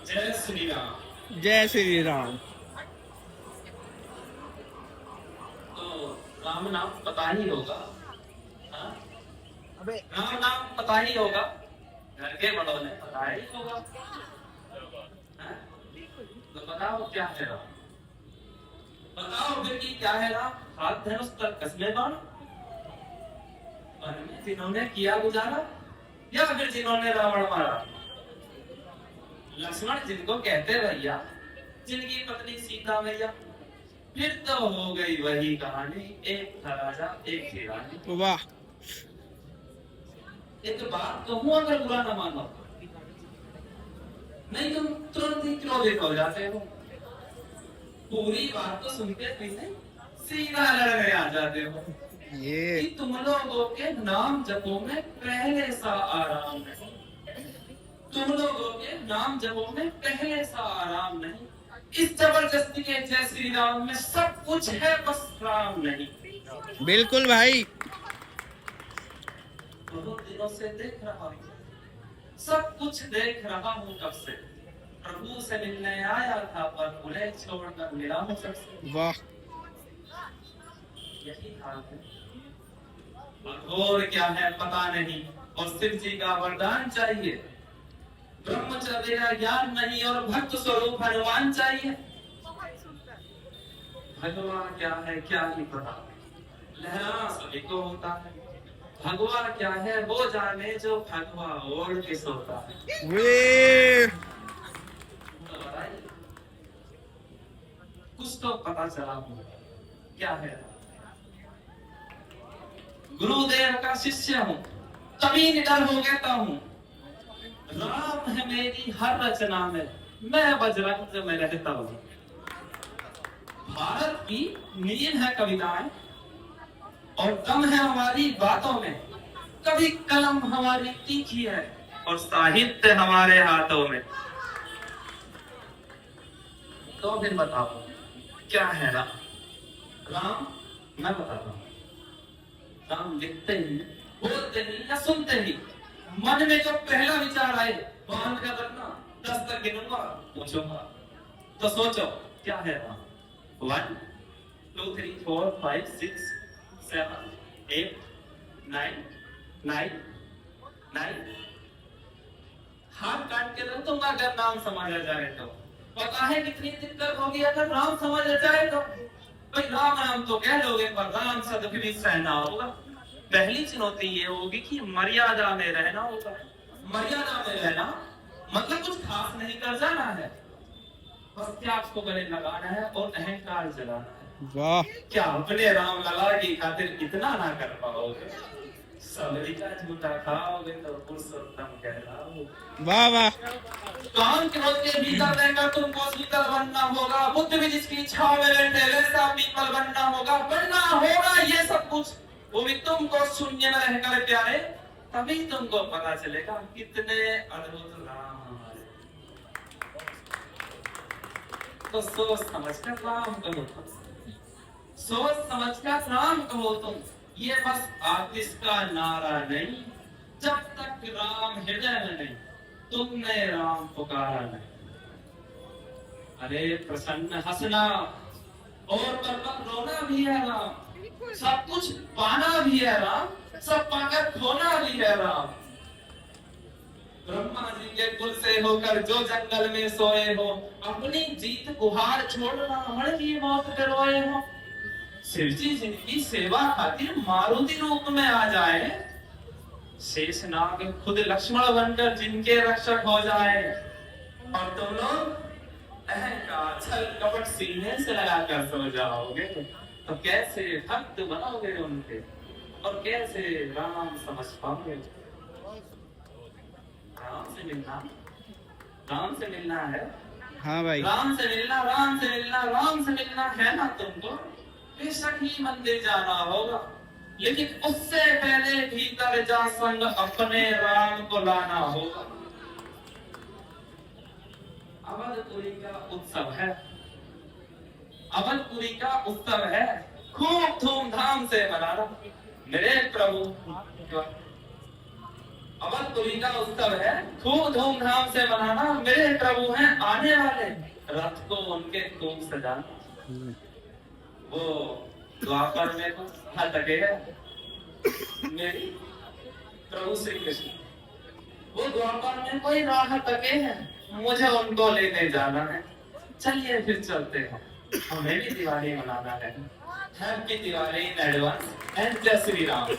जय श्री राम। जय श्री राम। तो राम नाम पता ही होगा। हाँ? अबे राम नाम पता ही होगा, घर के बड़ों ने बताया ही होगा। हाँ? तो बताओ क्या है राम? बताओ फिर कि क्या है राम? हाथ धनुष तक कसमे बाण, वन में जिन्होंने किया गुजारा, या फिर जिन्होंने रावण मारा। लक्ष्मण जिनको कहते भैया, जिनकी पत्नी सीता मैया। फिर तो हो गई वही कहानी, एक था राजा एक थी रानी। वाह। एक बात कहूं, अगर बुरा ना मानो, नहीं तुम तुरंत ही क्रोधित हो जाते हो। पूरी बात तो सुनते भी नहीं, सीधा लड़ने आ जाते हो ये कि तुम लोगों के नाम जपो में पहले सा आराम नहीं। तुम लोगों के नाम जपो में पहले सा आराम नहीं। इस जबरदस्ती के जय श्री राम में सब कुछ है, बस राम नहीं। बिल्कुल भाई। बहुत दिनों से देख रहा हूँ, सब कुछ देख रहा हूँ कब से। प्रभु से मिलने आया था पर उन्हें छोड़कर मिला हूँ सबसे। वाह। यही हाल है, और क्या है पता नहीं। और शिव जी का वरदान चाहिए, ब्रह्मचर्य का ज्ञान नहीं, और भक्त स्वरूप हनुमान चाहिए। भगवान क्या है क्या ही पता, लहराना सभी को होता है। भगवा क्या है वो जाने, जो भगवा ओढ़ के सोता है। वे तो बताइए, कुछ तो पता चला होगा क्या है। गुरुदेव का शिष्य हूँ, तभी निडर हो कहता हूँ। राम है मेरी हर रचना में, मैं बजरंग में रहता हूँ। भारत की नींव है कविताएं, और दम है हमारी बातों में। कभी कलम हमारी तीखी है, और साहित्य हमारे हाथों में। तो फिर बताओ क्या है राम? राम मैं बताता हूँ। राम लिखते ही, बोलते ही या सुनते ही मन में जो पहला विचार आए, बांध का रखना, 10 तक गिनूंगा, पूछूंगा। तो सोचो क्या है राम? 1 2 3 4 5 6 7 8 9 9 9। हाथ काट के रख दूंगा अगर नाम समझ आ जाए तो। पता है कितनी दिक्कत होगी अगर राम समझ आ जाए तो। भाई राम नाम तो कह लोगे, पर राम शब्द भी सहना होगा। पहली चुनौती ये होगी कि मर्यादा में रहना होगा। मर्यादा में रहना मतलब कुछ खास नहीं कर जाना है, बस त्याग को गले लगाना है और अहंकार जलाना है। वाह। क्या अपने राम लला की खातिर इतना ना कर पाओगे? सबरी का झूठा खाओगे तो पुरुषोत्तम कहलाओगे। वाह वाह। काम क्रोध के भीतर रहकर तुमको शीतल बनना होगा। बुद्ध भी जिसकी छाव में रहते वैसा पीपल बनना होगा। बनना होगा ये सब कुछ, वो भी तुमको शून्य में रहकर प्यारे। तभी तुमको पता चलेगा कितने अद्भुत राम हमारे। तो सोच समझ कर राम कहो तुम, सोच समझ कर राम कहो तुम। ये बस आतिश का नारा नहीं, जब तक राम हृदय में नहीं, तुमने राम पुकारा नहीं। अरे प्रसन्न हंसना और पर रोना भी है राम, सब कुछ पाना भी है राम, सब पाकर खोना भी है राम। ब्रह्मा जी के कुल से होकर जो जंगल में सोए हो, अपनी जीत गुहार छोड़ रावण की मौत करवाए हो। शिव जी जिनकी सेवा खातिर मारुति रूप में आ जाए, शेषनाग खुद लक्ष्मण बनकर जिनके रक्षक हो जाए, और तुम लोग अहंकार छल कपट सीने से लगाकर सो जाओगे, तो कैसे भक्त बनोगे उनके, और कैसे राम समझ पाओगे? राम से मिलना, राम से मिलना है। हाँ भाई। राम से मिलना, राम से मिलना, राम से मिलना है ना तुमको। बेशक ही मंदिर जाना होगा, लेकिन उससे पहले भीतर जा संग अपने राम को लाना होगा। अवधपुरी का उत्सव है, अवधपुरी का उत्सव है, खूब धूमधाम से मनाना मेरे प्रभु। अवधपुरी का उत्सव है, खूब धूमधाम से मनाना। मेरे प्रभु हैं आने वाले रथ को उनके खूब सजाना। वो द्वापर में तो हटके है मेरी प्रभु श्री कृष्ण, वो द्वापर में कोई राह टके है, मुझे उनको लेने जाना है। चलिए फिर चलते हैं, हमें भी दिवाली मनाना है। Happy Diwali in advance and जय श्री राम।